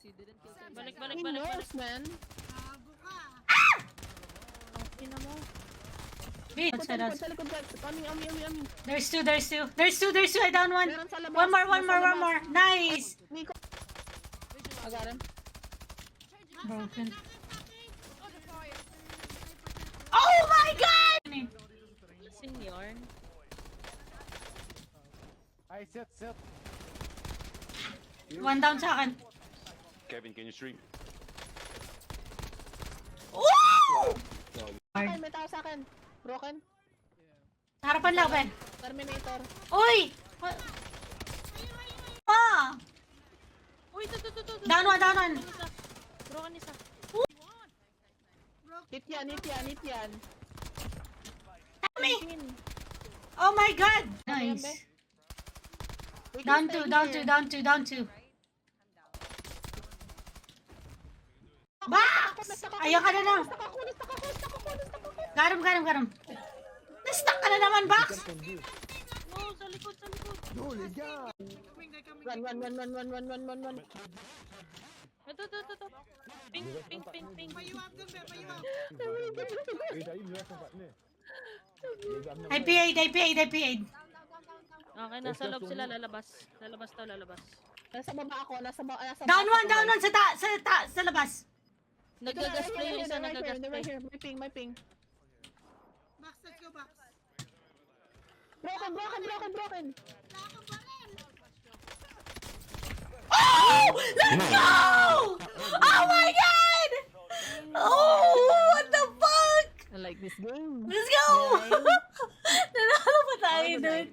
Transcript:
Balik. He knows, man. Ang ina mo. Wait, Sa likod, sa likod, guys. Ami. There's two. I down one. Meron sa labas. One more. Nasa labas. Nice. Nico. I got him. Broken. Oh my god! Senior. Ay, set. One down sa akin. Kevin, can you stream? Woo! Ay, may tao sa akin. Broken. Harapan lang, Ben. Terminator. Uy! Ah! Uy, ito. Down one. Broken isa. Hit yan. Me! Oh my god! Nice. Down two. Box! Ayaw ka na lang. Got him. Na-stuck ka na naman, Box! Oh, sa likod. Run. Ito. Ping. I PA'd. Okay, nasa loob sila. Lalabas. Nasa baba ako. Down one sa labas. Nagagasplay yung isa, Right nagagasplay. here. My ping. Max, let's go, Max. Broken. Oh! Let's go! Oh my god! Oh, what the fuck? I like this game. Let's go! Nanalo pa tayo, dude.